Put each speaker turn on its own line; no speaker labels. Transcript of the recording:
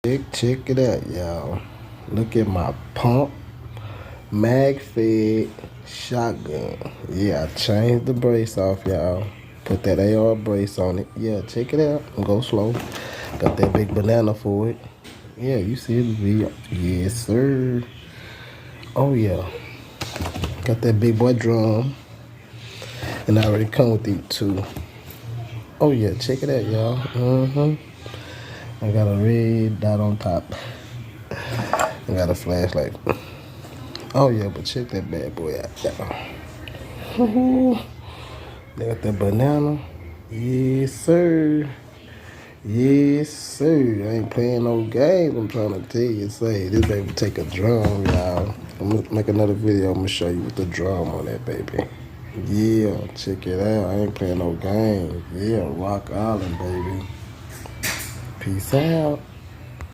Check it out, y'all. Look at my pump, mag fed shotgun. Yeah, I changed the brace off, y'all. Put that AR brace on it. Yeah, check it out. Go slow. Got that big banana for it. Yeah, you see the video. Yes, sir. Oh, yeah. Got that big boy drum. And I already come with these two. Oh, yeah, check it out, y'all. I got a red dot on top. I got a flashlight. Oh, yeah, but check that bad boy out, y'all. They got that banana. Yes, sir. Yes, sir. I ain't playing no games. I'm trying to tell you. Say, this baby take a drum, y'all. I'm going to make another video. I'm going to show you with the drum on that baby. Yeah, check it out. I ain't playing no games. Yeah, Rock Island, baby. Peace out.